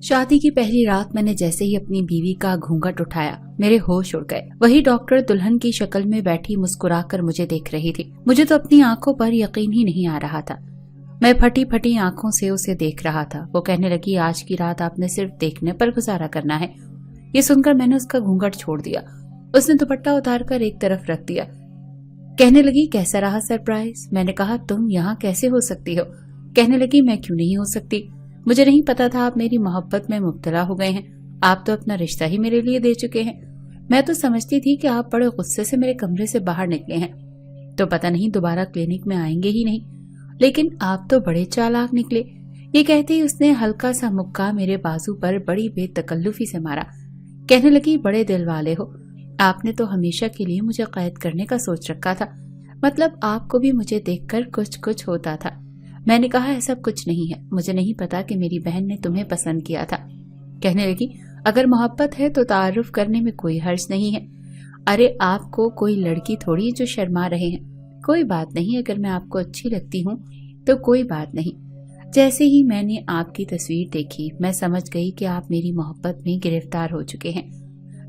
शादी की पहली रात मैंने जैसे ही अपनी बीवी का घूंघट उठाया, मेरे होश उड़ गए। वही डॉक्टर दुल्हन की शक्ल में बैठी मुस्कुराकर मुझे देख रही थी। मुझे तो अपनी आंखों पर यकीन ही नहीं आ रहा था। मैं फटी फटी आंखों से उसे देख रहा था। वो कहने लगी, आज की रात आपने सिर्फ देखने पर गुजारा करना है। ये सुनकर मैंने उसका घूंघट छोड़ दिया। उसने दुपट्टा उतारकर एक तरफ रख दिया। कहने लगी, कैसा रहा सरप्राइज? मैंने कहा, तुम यहाँ कैसे हो सकती हो? कहने लगी, मैं क्यों नहीं हो सकती? मुझे नहीं पता था आप मेरी मोहब्बत में मुब्तला हो गए हैं। आप तो अपना रिश्ता ही मेरे लिए दे चुके हैं। मैं तो समझती थी कि आप बड़े गुस्से से मेरे कमरे से बाहर निकले हैं, तो पता नहीं दोबारा क्लिनिक में आएंगे ही नहीं। लेकिन आप तो बड़े चालाक निकले। ये कहते ही उसने हल्का सा मुक्का मेरे बाजू पर बड़ी बेतकल्लुफी से मारा। कहने लगी, बड़े दिल वाले हो। आपने तो हमेशा के लिए मुझे कैद करने का सोच रखा था। मतलब आपको भी मुझे देखकर कुछ कुछ होता था। मैंने कहा, ऐसा कुछ नहीं है। मुझे नहीं पता कि मेरी बहन ने तुम्हें पसंद किया था। कहने लगी, अगर मोहब्बत है तो तारुफ करने में कोई हर्ज नहीं है। अरे आपको कोई लड़की थोड़ी जो शर्मा रहे हैं। कोई बात नहीं, अगर मैं आपको अच्छी लगती हूँ तो कोई बात नहीं। जैसे ही मैंने आपकी तस्वीर देखी, मैं समझ गई कि आप मेरी मोहब्बत में गिरफ्तार हो चुके हैं।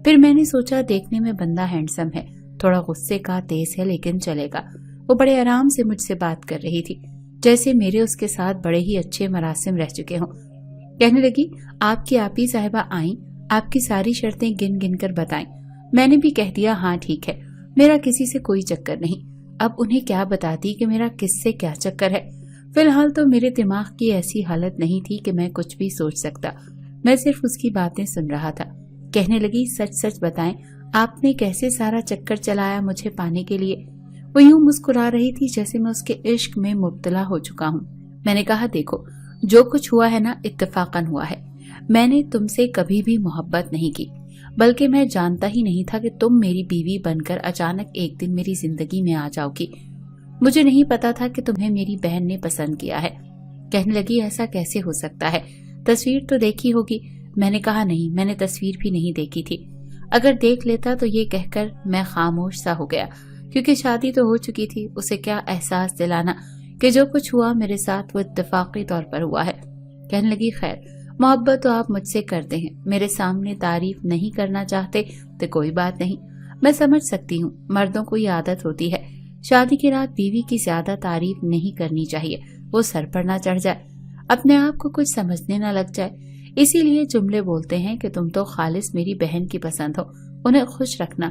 फिर मैंने सोचा, देखने में बंदा हैंडसम है, थोड़ा गुस्से का तेज है, लेकिन चलेगा। वो बड़े आराम से मुझसे बात कर रही थी, जैसे मेरे उसके साथ बड़े ही अच्छे मरासिम रह चुके हों। कहने लगी, आपकी आपी साहिबा आईं, आपकी सारी शर्तें गिन गिन कर बताएं। मैंने भी कह दिया, हाँ ठीक है, मेरा किसी से कोई चक्कर नहीं। अब उन्हें क्या बताती कि मेरा किससे क्या चक्कर है। फिलहाल तो मेरे दिमाग की ऐसी हालत नहीं थी कि मैं कुछ भी सोच सकता। मैं सिर्फ उसकी बातें सुन रहा था। कहने लगी, सच सच बताएं, आपने कैसे सारा चक्कर चलाया मुझे पाने के लिए? वो यूं मुस्कुरा रही थी जैसे मैं उसके इश्क में मुब्तला हो चुका हूँ। मैंने कहा, देखो, जो कुछ हुआ है ना, इत्तेफाकन हुआ है। मैंने तुमसे कभी भी मोहब्बत नहीं की, बल्कि मैं जानता ही नहीं था कि तुम मेरी बीवी बनकर अचानक एक दिन मेरी जिंदगी में आ जाओगी। मुझे नहीं पता था कि तुम्हें मेरी बहन ने पसंद किया है। कहने लगी, ऐसा कैसे हो सकता है? तस्वीर तो देखी होगी। मैंने कहा, नहीं, मैंने तस्वीर भी नहीं देखी थी। अगर देख लेता तो ये कहकर मैं खामोश सा हो गया, क्योंकि शादी तो हो चुकी थी। उसे क्या एहसास दिलाना कि जो कुछ हुआ मेरे साथ वो इत्तेफाकी तौर पर हुआ है। कहने लगी, खैर, मोहब्बत तो आप मुझसे करते हैं, मेरे सामने तारीफ नहीं करना चाहते तो कोई बात नहीं। मैं समझ सकती हूँ, मर्दों को ये आदत होती है, शादी की रात बीवी की ज्यादा तारीफ नहीं करनी चाहिए, वो सर पर ना चढ़ जाए, अपने आप को कुछ समझने ना लग जाए। इसीलिए जुमले बोलते हैं कि तुम तो खालिस मेरी बहन की पसंद हो, उन्हें खुश रखना।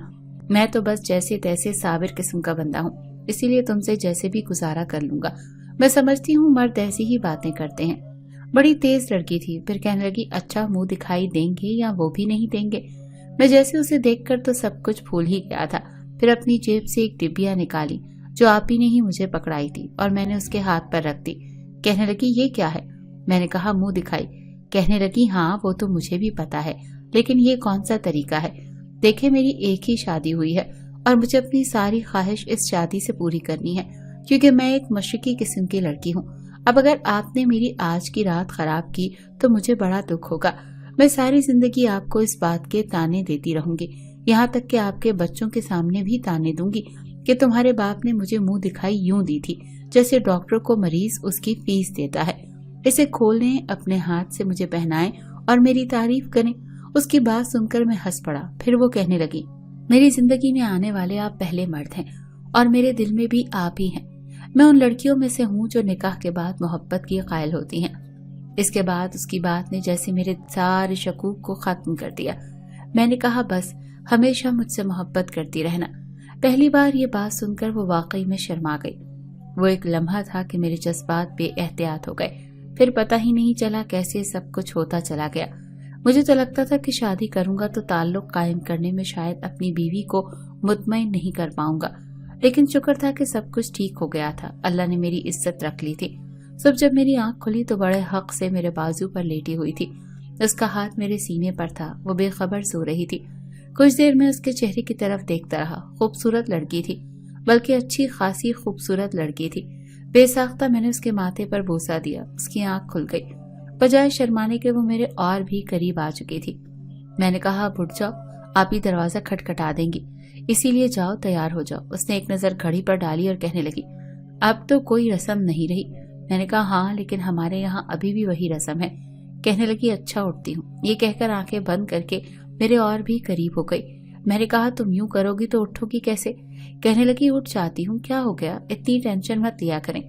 मैं तो बस जैसे तैसे साबिर किस्म का बंदा हूँ, इसीलिए तुमसे जैसे भी गुजारा कर लूंगा। मैं समझती हूँ मर्द ऐसी ही बातें करते हैं। बड़ी तेज लड़की थी। फिर कहने लगी, अच्छा, मुंह दिखाई देंगे या वो भी नहीं देंगे? मैं जैसे उसे देखकर तो सब कुछ भूल ही गया था। फिर अपनी जेब से एक डिबिया निकाली जो आप ही ने ही मुझे पकड़ाई थी और मैंने उसके हाथ पर रख दी। कहने लगी, ये क्या है? मैंने कहा, मुंह दिखाई। कहने लगी, हाँ वो तो मुझे भी पता है, लेकिन ये कौन सा तरीका है? देखे, मेरी एक ही शादी हुई है और मुझे अपनी सारी ख्वाहिश इस शादी से पूरी करनी है, क्योंकि मैं एक मशरकी किस्म की लड़की हूँ। अब अगर आपने मेरी आज की रात खराब की तो मुझे बड़ा दुख होगा। मैं सारी जिंदगी आपको इस बात के ताने देती रहूंगी, यहाँ तक कि आपके बच्चों के सामने भी ताने दूंगी कि तुम्हारे बाप ने मुझे मुंह दिखाई यूं दी थी जैसे डॉक्टर को मरीज उसकी फीस देता है। इसे खोलें, अपने हाथ से मुझे पहनाएं और मेरी तारीफ करें। उसकी बात सुनकर मैं हंस पड़ा। फिर वो कहने लगी, मेरी जिंदगी में आने वाले आप पहले मर्द हैं और मेरे दिल में भी आप ही हैं। मैं उन लड़कियों में से हूँ जो निकाह के बाद मोहब्बत की कायल होती हैं। इसके बाद उसकी बात ने जैसे मेरे सारे शकूक को खत्म कर दिया। मैंने कहा, बस हमेशा मुझसे मोहब्बत करती रहना। पहली बार ये बात सुनकर वो वाकई में शर्मा गई। वो एक लम्हा था कि मेरे जज्बात बेएहतियात हो गए। फिर पता ही नहीं चला कैसे सब कुछ होता चला गया। मुझे तो लगता था कि शादी करूंगा तो ताल्लुक कायम करने में शायद अपनी बीवी को मुतमईन नहीं कर पाऊंगा, लेकिन शुक्र था कि सब कुछ ठीक हो गया था। अल्लाह ने मेरी इज्जत रख ली थी। सब जब मेरी आंख खुली तो बड़े हक से मेरे बाजू पर लेटी हुई थी। उसका हाथ मेरे सीने पर था। वो बेखबर सो रही थी। कुछ देर में उसके चेहरे की तरफ देखता रहा। खूबसूरत लड़की थी, बल्कि अच्छी खासी खूबसूरत लड़की थी। बेसाख्ता मैंने उसके माथे पर बोसा दिया। उसकी आंख खुल गई। बजाय शर्माने के वो मेरे और भी करीब आ चुकी थी। मैंने कहा, अब उठ जाओ, आप ही दरवाजा खटखटा देंगी, इसीलिए जाओ, तैयार हो जाओ। उसने एक नजर घड़ी पर डाली और कहने लगी, अब तो कोई रस्म नहीं रही। मैंने कहा, हाँ, लेकिन हमारे यहाँ अभी भी वही रस्म है کہنے لگی اچھا اٹھتی ہوں۔ یہ کہہ کر آنکھیں بند کر کے میرے اور بھی قریب ہو گئی۔ میں نے کہا تم یوں کرو گی تو اٹھو گی کیسے؟ کہنے لگی اٹھ جاتی ہوں، کیا ہو گیا، اتنی ٹینشن مت لیا کریں۔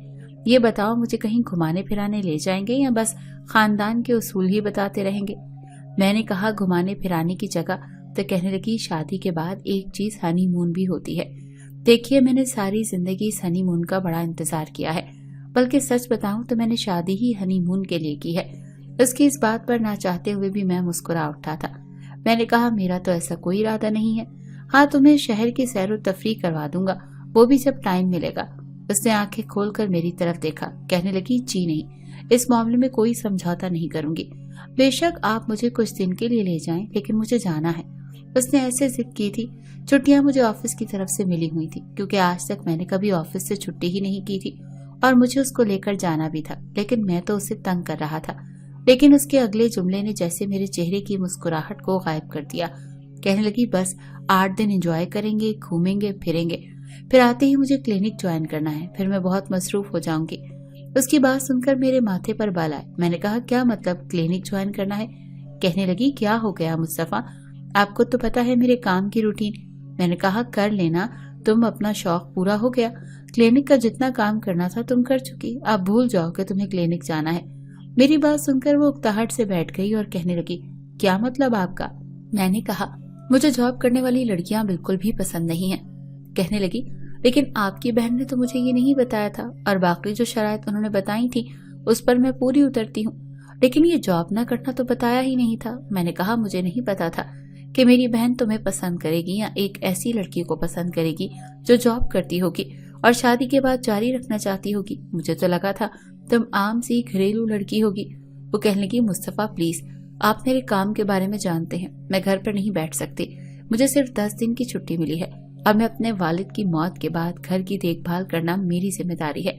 یہ بتاؤ مجھے کہیں گھمانے پھرانے لے جائیں گے یا بس خاندان کے اصول ہی بتاتے رہیں گے؟ میں نے کہا گھمانے پھرانے کی جگہ، تو کہنے لگی شادی کے بعد ایک چیز ہنی مون بھی ہوتی ہے۔ دیکھیے میں نے ساری زندگی اس ہنی مون کا بڑا انتظار کیا ہے، بلکہ سچ بتاؤں تو میں نے شادی ہی ہنی مون کے لیے کی ہے۔ اس کی اس بات پر نہ چاہتے ہوئے بھی میں مسکرا اٹھا تھا۔ میں نے کہا میرا تو ایسا کوئی ارادہ نہیں ہے، ہاں تمہیں شہر کی سیر و تفریح کروا دوں گا، وہ بھی جب ٹائم ملے گا۔ اس نے آنکھیں کھول کر میری طرف دیکھا، کہنے لگی جی نہیں، اس معاملے میں کوئی سمجھوتا نہیں کروں گی۔ بے شک آپ مجھے کچھ دن کے لیے لے جائیں، لیکن مجھے جانا ہے۔ اس نے ایسے ضد کی تھی۔ چھٹیاں مجھے آفس کی طرف سے ملی ہوئی تھی، کیونکہ آج تک میں نے کبھی آفس سے چھٹی ہی نہیں کی تھی، اور مجھے اس کو لے کر جانا بھی تھا، لیکن میں تو اسے تنگ کر رہا تھا۔ لیکن اس کے اگلے جملے نے جیسے میرے چہرے کی مسکراہٹ کو غائب کر دیا۔ کہنے لگی بس 8 دن انجوائے کریں گے، گھومیں گے پھریں گے، پھر آتے ہی مجھے کلینک جوائن کرنا ہے، پھر میں بہت مصروف ہو جاؤں گی۔ اس کی بات سن کر میرے ماتھے پر بال آئے۔ میں نے کہا کیا مطلب کلینک جوائن کرنا ہے؟ کہنے لگی کیا ہو گیا مصطفیٰ، آپ کو تو پتا ہے میرے کام کی روٹین۔ میں نے کہا کر لینا، تم اپنا شوق پورا ہو گیا، کلینک کا جتنا کام کرنا تھا تم کر چکی، آپ بھول جاؤ کہ تمہیں کلینک جانا ہے۔ میری بات سن کر وہ اکتاہٹ سے بیٹھ گئی اور کہنے لگی کیا مطلب آپ کا؟ میں نے کہا مجھے جاب کرنے والی لڑکیاں بالکل بھی پسند نہیں ہیں۔ کہنے لگی لیکن آپ کی بہن نے تو مجھے یہ نہیں بتایا تھا، اور باقی جو شرائط انہوں نے بتائی تھی اس پر میں پوری اترتی ہوں، لیکن یہ جاب نہ کرنا تو بتایا ہی نہیں تھا۔ میں نے کہا مجھے نہیں پتا تھا کہ میری بہن تمہیں پسند کرے گی یا ایک ایسی لڑکی کو پسند کرے گی جو جاب کرتی ہوگی اور شادی کے بعد جاری رکھنا چاہتی ہوگی، مجھے تو لگا تھا تم عام سی گھریلو لڑکی ہوگی۔ وہ کہنے لگی مصطفیٰ پلیز، آپ میرے کام کے بارے میں جانتے ہیں، میں گھر پر نہیں بیٹھ سکتی، مجھے صرف 10 دن کی چھٹی ملی ہے، اب میں اپنے والد کی موت کے بعد گھر کی دیکھ بھال کرنا میری ذمہ داری ہے۔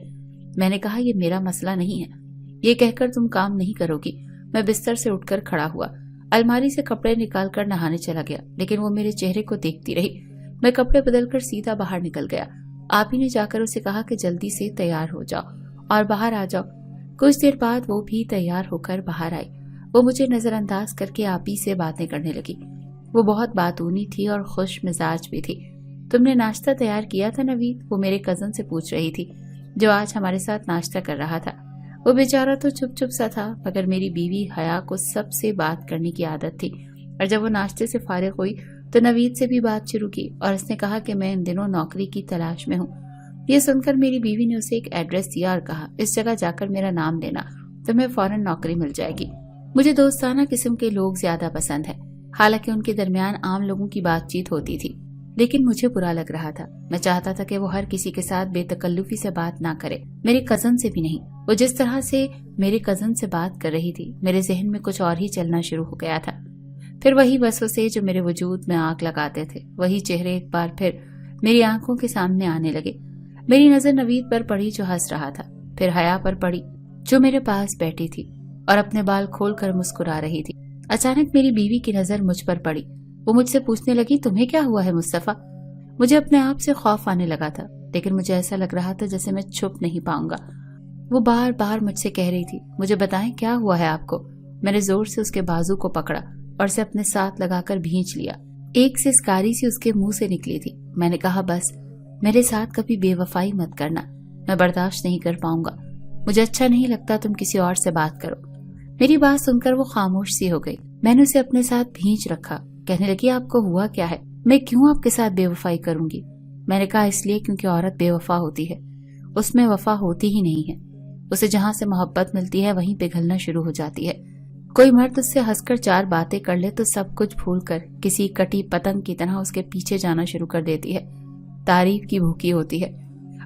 میں نے کہا یہ میرا مسئلہ نہیں ہے۔ یہ کہہ کر تم کام نہیں کرو گی۔ میں بستر سے اٹھ کر کھڑا ہوا، الماری سے کپڑے نکال کر نہانے چلا گیا، لیکن وہ میرے چہرے کو دیکھتی رہی۔ میں کپڑے بدل کر سیدھا باہر نکل گیا۔ آپ ہی نے جا کر اسے کہا کہ جلدی سے تیار ہو جاؤ اور باہر آ جاؤ۔ کچھ دیر بعد وہ بھی تیار ہو کر باہر آئی۔ وہ مجھے نظر انداز کر کے آپ ہی سے باتیں کرنے لگی۔ وہ بہت باتونی تھی اور خوش مزاج بھی تھی۔ تم نے ناشتہ تیار کیا تھا نوید؟ وہ میرے کزن سے پوچھ رہی تھی جو آج ہمارے ساتھ ناشتہ کر رہا تھا۔ وہ بیچارہ تو چپ چپ سا تھا، مگر میری بیوی حیا کو سب سے بات کرنے کی عادت تھی، اور جب وہ ناشتے سے فارغ ہوئی تو نوید سے بھی بات شروع کی، اور اس نے کہا کہ میں ان دنوں نوکری کی تلاش میں ہوں۔ یہ سن کر میری بیوی نے اسے ایک ایڈریس دیا اور کہا اس جگہ جا کر میرا نام لینا، تمہیں فوراً نوکری مل جائے گی۔ مجھے دوستانہ قسم کے لوگ زیادہ پسند ہیں، حالانکہ ان کے درمیان عام لوگوں کی بات چیت ہوتی تھی، لیکن مجھے برا لگ رہا تھا۔ میں چاہتا تھا کہ وہ ہر کسی کے ساتھ بے تکلفی سے بات نہ کرے، میرے کزن سے بھی نہیں۔ وہ جس طرح سے میرے کزن سے بات کر رہی تھی، میرے ذہن میں کچھ اور ہی چلنا شروع ہو گیا تھا۔ پھر وہی وسوسے جو میرے وجود میں آگ لگاتے تھے، وہی چہرے ایک بار پھر میری آنکھوں کے سامنے آنے لگے۔ میری نظر نوید پر پڑی جو ہنس رہا تھا، پھر حیا پر پڑی جو میرے پاس بیٹھی تھی اور اپنے بال کھول کر مسکرا رہی تھی۔ اچانک میری بیوی کی نظر مجھ پر پڑی۔ وہ مجھ سے پوچھنے لگی تمہیں کیا ہوا ہے مصطفیٰ؟ مجھے اپنے آپ سے خوف آنے لگا تھا، لیکن مجھے ایسا لگ رہا تھا جیسے میں چھپ نہیں پاؤں گا۔ وہ بار بار مجھ سے کہہ رہی تھی مجھے بتائیں کیا ہوا ہے آپ کو۔ میں نے زور سے اس کے بازو کو پکڑا اور اسے اپنے ساتھ لگا کر بھینچ لیا۔ ایک سسکاری سی اس کے منہ سے نکلی تھی۔ میں نے کہا بس میرے ساتھ کبھی بے وفائی مت کرنا، میں برداشت نہیں کر پاؤں گا، مجھے اچھا نہیں لگتا تم کسی اور سے بات کرو۔ میری بات سن کر وہ خاموش سی ہو گئی۔ میں نے اسے اپنے ساتھ بھینچ رکھا۔ کہنے لگی آپ کو ہوا کیا ہے؟ میں کیوں آپ کے ساتھ بے وفائی کروں گی؟ میں نے کہا اس لیے کیونکہ عورت بے وفا ہوتی ہے، اس میں وفا ہوتی ہی نہیں ہے، اسے جہاں سے محبت ملتی ہے وہیں پگھلنا شروع ہو جاتی ہے۔ کوئی مرد اس سے ہنس کر 4 باتیں کر لے تو سب کچھ بھول کر کسی کٹی پتنگ کی طرح اس کے پیچھے جانا شروع کر دیتی ہے، تعریف کی بھوکی ہوتی ہے،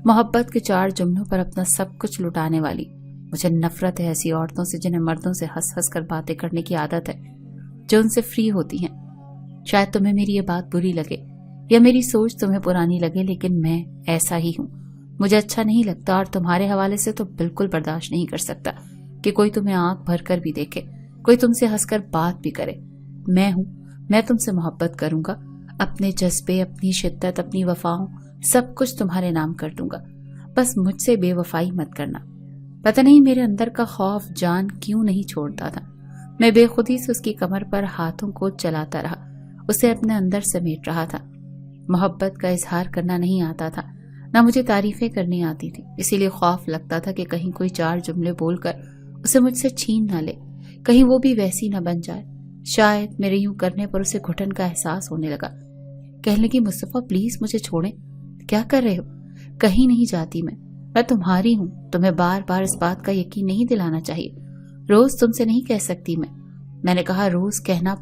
محبت کے 4 جملوں پر اپنا سب کچھ لٹانے والی۔ مجھے نفرت ہے ایسی عورتوں سے جنہیں مردوں سے ہنس ہنس کر باتیں کرنے کی عادت ہے، جو ان سے فری ہوتی ہیں۔ شاید تمہیں میری یہ بات بری لگے یا میری سوچ تمہیں پرانی لگے، لیکن میں ایسا ہی ہوں۔ مجھے اچھا نہیں لگتا اور تمہارے حوالے سے تو بالکل برداشت نہیں کر سکتا کہ کوئی تمہیں آنکھ بھر کر بھی دیکھے، کوئی تم سے ہنس کر بات بھی کرے۔ میں ہوں، میں تم سے محبت کروں گا، اپنے جذبے، اپنی شدت، اپنی وفاؤں سب کچھ تمہارے نام کر دوں گا، بس مجھ سے بے وفائی مت کرنا۔ پتہ نہیں میرے اندر کا خوف جان کیوں نہیں چھوڑتا تھا۔ मैं बेखुदी से उसकी कमर पर हाथों को चलाता रहा, उसे अपने अंदर समेट रहा था। मोहब्बत का इजहार करना नहीं आता था, ना मुझे तारीफें करनी आती थी, इसीलिए खौफ लगता था कि कहीं कोई 4 जुमले बोलकर उसे मुझसे छीन न ले, कहीं वो भी वैसी न बन जाए। शायद मेरे यूं करने पर उसे घुटन का एहसास होने लगा। कहने लगी, मुस्तफा प्लीज मुझे छोड़ें। क्या कर रहे हो? कहीं नहीं जाती मैं तुम्हारी हूं। तुम्हें बार बार इस बात का यकीन नहीं दिलाना चाहिए। रोज तुमसे नहीं कह सकती मैंने कहा रोज कहना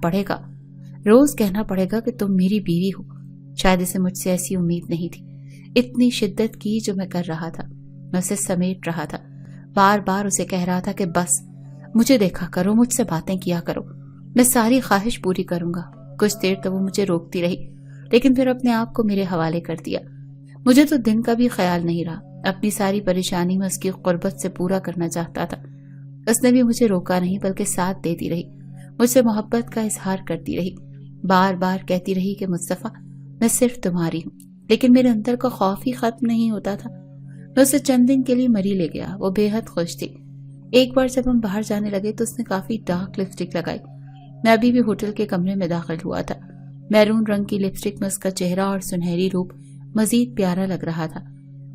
पड़ेगा कि तुम मेरी बीवी हो। शायद इसे मुझसे ऐसी उम्मीद नहीं थी। इतनी शिद्दत की जो मैं कर रहा था, मैं उसे समेट रहा था, बार बार उसे कह रहा था कि बस मुझे देखा करो, मुझसे बातें किया करो, मैं सारी ख्वाहिश पूरी करूंगा। कुछ देर तो वो मुझे रोकती रही, लेकिन फिर अपने आप को मेरे हवाले कर दिया। मुझे तो दिन का भी ख्याल नहीं रहा, अपनी सारी परेशानी में उसकी कुर्बत से पूरा करना चाहता था। उसने भी मुझे रोका नहीं, बल्कि साथ देती रही, मुझसे मोहब्बत का इजहार करती रही, बार बार कहती रही कि मुस्तफा मैं सिर्फ तुम्हारी हूँ। लेकिन मेरे अंदर का खौफ ही खत्म नहीं होता था। मैं उसे चंद दिन के लिए मरी ले गया। वो बेहद खुश थी। एक बार जब हम बाहर जाने लगे तो उसने काफी डार्क लिपस्टिक लगाई। मैं अभी भी होटल के कमरे में दाखिल हुआ था। मैरून रंग की लिपस्टिक में उसका चेहरा और सुनहरी रूप मजीद प्यारा लग रहा था।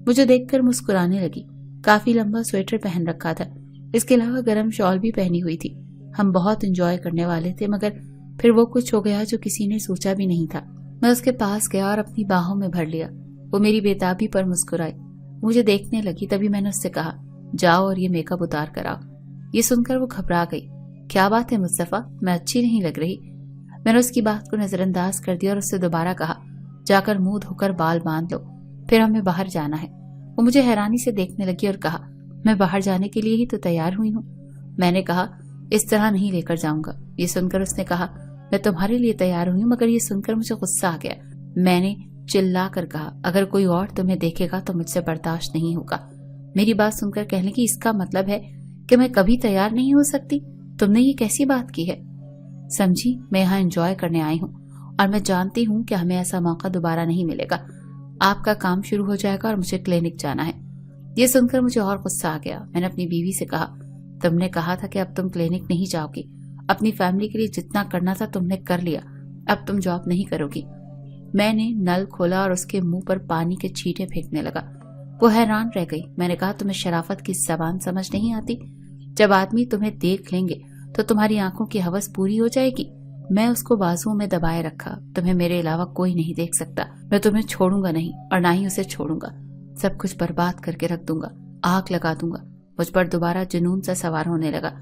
मुझे देखकर मुस्कुराने लगी। काफी लंबा स्वेटर पहन रखा था, इसके अलावा गर्म शॉल भी पहनी हुई थी। हम बहुत एंजॉय करने वाले थे, मगर फिर वो कुछ हो गया जो किसी ने सोचा भी नहीं था। मैं उसके पास गया और अपनी बाहों में भर लिया। वो मेरी बेताबी पर मुस्कुराई, मुझे देखने लगी। तभी मैंने उससे कहा, जाओ और ये मेकअप उतार कर आओ। ये सुनकर वो घबरा गई। क्या बात है मुस्तफा, मैं अच्छी नहीं लग रही? मैंने उसकी बात को नजरअंदाज कर दिया और उससे दोबारा कहा, जाकर मुंह धोकर बाल बांध लो, फिर हमें बाहर जाना है। वो मुझे हैरानी से देखने लगी और कहा, मैं बाहर जाने के लिए ही तो तैयार हुई हूँ। मैंने कहा, इस तरह नहीं लेकर जाऊंगा। ये सुनकर उसने कहा, मैं तुम्हारे लिए तैयार हुई हूँ। मगर ये सुनकर मुझे गुस्सा आ गया। मैंने चिल्ला कर कहा, अगर कोई और तुम्हें देखेगा तो मुझसे बर्दाश्त नहीं होगा। मेरी बात सुनकर कहने की, इसका मतलब है कि मैं कभी तैयार नहीं हो सकती? तुमने ये कैसी बात की है? समझी, मैं यहाँ एंजॉय करने आई हूँ और मैं जानती हूँ कि हमें ऐसा मौका दोबारा नहीं मिलेगा। आपका काम शुरू हो जाएगा और मुझे क्लिनिक जाना है। ये सुनकर मुझे और गुस्सा आ गया। मैंने अपनी बीवी से कहा, तुमने कहा था कि अब तुम क्लिनिक नहीं जाओगी। अपनी फैमिली के लिए जितना करना था तुमने कर लिया, अब तुम जॉब नहीं करोगी। मैंने नल खोला और उसके मुंह पर पानी के छींटे फेंकने लगा। वो हैरान रह गई। मैंने कहा, तुम्हें शराफत की जबान समझ नहीं आती? जब आदमी तुम्हें देख लेंगे तो तुम्हारी आंखों की हवस पूरी हो जाएगी। मैं उसको बाजुओं में दबाए रखा। तुम्हें मेरे अलावा कोई नहीं देख सकता। मैं तुम्हें छोड़ूंगा नहीं और ना ही उसे छोड़ूंगा। सब कुछ बर्बाद करके रख दूंगा, आग लगा दूंगा। मुझ पर दोबारा जुनून सा सवार होने लगा।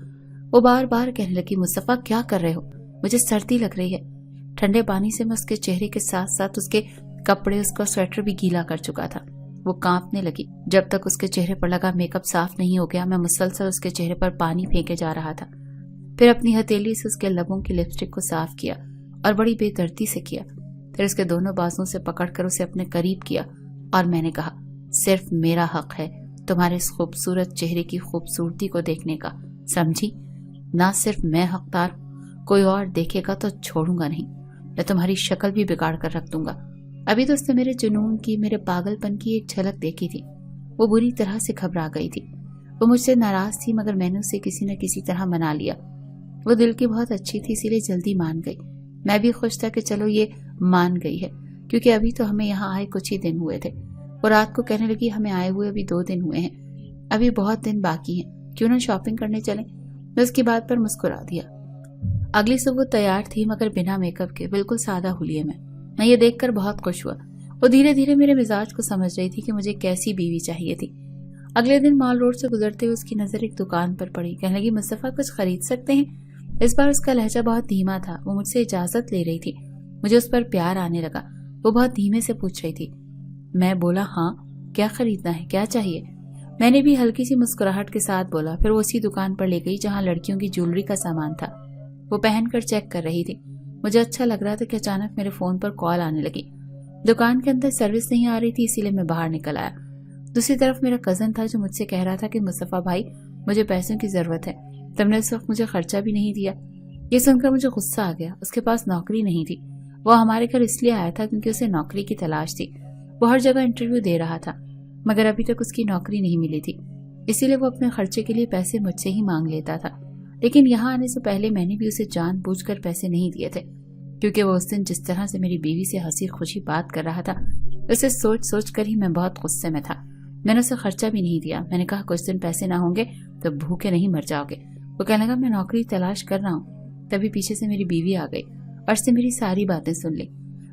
वो बार बार कहने लगी, मुस्तफा क्या कर रहे हो? मुझे सर्दी लग रही है। ठंडे पानी से मैं उसके चेहरे के साथ साथ उसके कपड़े, उसका स्वेटर भी गीला कर चुका था। वो कांपने लगी। जब तक उसके चेहरे पर लगा मेकअप साफ नहीं हो गया, मैं मुसलसल उसके चेहरे पर पानी फेंके जा रहा था। फिर अपनी हथेली से उसके लबों की लिपस्टिक को साफ किया और बड़ी बेदर्दी से किया। फिर उसके दोनों बाजुओं से पकड़कर उसे अपने करीब किया और मैंने कहा, सिर्फ मेरा हक है तुम्हारे इस खूबसूरत चेहरे की खूबसूरती को देखने का, समझी? ना सिर्फ मैं हकदार, कोई और देखेगा तो छोड़ूंगा नहीं। मैं तुम्हारी शक्ल भी बिगाड़ कर रख दूंगा। अभी तो उसने मेरे जुनून की, मेरे पागलपन की एक झलक देखी थी। वो बुरी तरह से घबरा गई थी। वो मुझसे नाराज थी, मगर मैंने उसे किसी न किसी तरह मना लिया। वो दिल की बहुत अच्छी थी, इसीलिए जल्दी मान गई। मैं भी खुश था कि चलो ये मान गई है, क्योंकि अभी तो हमें यहाँ आए कुछ ही दिन हुए थे। वो रात को कहने लगी, हमें आए हुए अभी 2 दिन हुए हैं, अभी बहुत दिन बाकी हैं, क्यों ना शॉपिंग करने चलें? मैं उसकी बात पर मुस्कुरा दिया। अगली सुबह वो तैयार थी, मगर बिना मेकअप के, बिल्कुल सादा हुलिये में। मैं ये देखकर बहुत खुश हुआ। वो धीरे धीरे मेरे मिजाज को समझ रही थी कि मुझे कैसी बीवी चाहिए थी। अगले दिन मॉल रोड से गुजरते हुए उसकी नजर एक दुकान पर पड़ी। कहने लगी, मुस्तफा कुछ खरीद सकते हैं? इस बार उसका लहजा बहुत धीमा था। वो मुझसे इजाजत ले रही थी। मुझे उस पर प्यार आने लगा। वो बहुत धीमे से पूछ रही थी। मैं बोला, हाँ, क्या खरीदना है, क्या चाहिए? मैंने भी हल्की सी मुस्कुराहट के साथ बोला। फिर वो उसी दुकान पर ले गई जहाँ लड़कियों की ज्वेलरी का सामान था। वो पहनकर चेक कर रही थी। मुझे अच्छा लग रहा था कि अचानक मेरे फोन पर कॉल आने लगी। दुकान के अंदर सर्विस नहीं आ रही थी, इसीलिए मैं बाहर निकल आया। दूसरी तरफ मेरा कजन था जो मुझसे कह रहा था कि मुस्तफा भाई, मुझे पैसों की जरूरत है, तुमने इस वक्त मुझे खर्चा भी नहीं दिया। ये सुनकर मुझे गुस्सा आ गया। उसके पास नौकरी नहीं थी। वो हमारे घर इसलिए आया था क्योंकि उसे नौकरी की तलाश थी। वो हर जगह इंटरव्यू दे रहा था, मगर अभी तक उसकी नौकरी नहीं मिली थी। इसीलिए वो अपने खर्चे के लिए पैसे मुझसे ही मांग लेता था। लेकिन यहाँ आने से पहले मैंने भी उसे जानबूझकर पैसे नहीं दिए थे, क्योंकि वो उस दिन जिस तरह से मेरी बीवी से हंसी खुशी बात कर रहा था, उसे सोच सोच कर ही मैं बहुत गुस्से में था। मैंने उसे खर्चा भी नहीं दिया। मैंने कहा कुछ दिन पैसे ना होंगे तो भूखे नहीं मर जाओगे। वो कहने लगा मैं नौकरी तलाश कर रहा हूँ। तभी पीछे से मेरी बीवी आ गई और उसने मेरी सारी बातें सुन ली।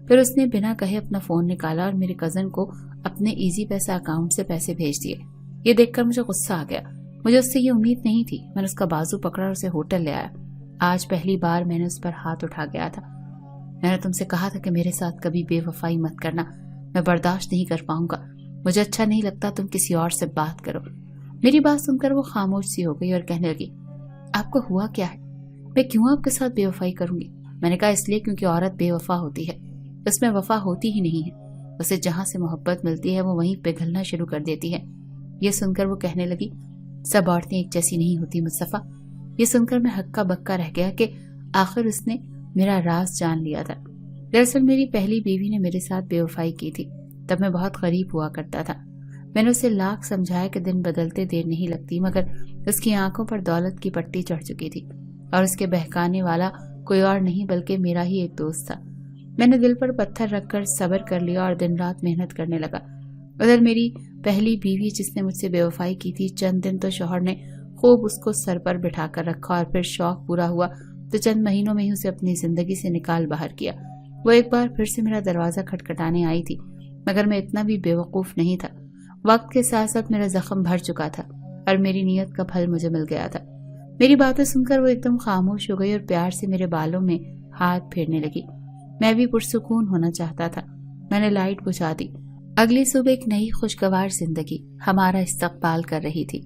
फिर उसने बिना कहे अपना फोन निकाला और मेरे कजन को अपने इजी पैसा अकाउंट से पैसे भेज दिए। ये देखकर मुझे गुस्सा आ गया। मुझे उससे ये उम्मीद नहीं थी। मैंने उसका बाजू पकड़ा और उसे होटल ले आया। आज पहली बार मैंने उस पर हाथ उठा गया था। मैंने तुमसे कहा था कि मेरे साथ कभी बेवफाई मत करना, मैं बर्दाश्त नहीं कर पाऊंगा। मुझे अच्छा नहीं लगता तुम किसी और से बात करो। मेरी बात सुनकर वो खामोश सी हो गई और कहने लगी, आपको हुआ क्या है? मैं क्यों आपके साथ बेवफाई करूंगी? मैंने कहा इसलिए क्योंकि औरत बेवफा होती है, उसमें वफा होती ही नहीं है। उसे जहां से मोहब्बत मिलती है वो वहीं पिघलना शुरू कर देती है। ये सुनकर वो कहने लगी, सब औरतें एक जैसी नहीं होती मुस्तफा। ये सुनकर मैं हक्का बक्का रह गया कि आखिर उसने मेरा राज जान लिया था। दरअसल मेरी पहली बीवी ने मेरे साथ बेवफाई की थी। तब मैं बहुत गरीब हुआ करता था। मैंने उसे लाख समझाया कि दिन बदलते देर नहीं लगती, मगर उसकी आंखों पर दौलत की पट्टी चढ़ चुकी थी और उसके बहकाने वाला कोई और नहीं बल्कि मेरा ही एक दोस्त था। मैंने दिल पर पत्थर रखकर सब्र कर लिया और दिन रात मेहनत करने लगा। उधर मेरी पहली बीवी जिसने मुझसे बेवफाई की थी, चंद दिन तो शौहर ने खूब उसको सर पर बिठा कर रखा और फिर शौक पूरा हुआ तो चंद महीनों में ही उसे अपनी जिंदगी से निकाल बाहर किया। वो एक बार फिर से मेरा दरवाजा खटखटाने आई थी, मगर मैं इतना भी बेवकूफ नहीं था। वक्त के साथ साथ मेरा जख्म भर चुका था और मेरी नीयत का फल मुझे मिल गया था। मेरी बातें सुनकर वो एकदम खामोश हो गई और प्यार से मेरे बालों में हाथ फेरने लगी। मैं भी पुरसुकून होना चाहता था। मैंने लाइट बुझा दी। अगली सुबह एक नई खुशगवार जिंदगी हमारा इस्तकबाल कर रही थी।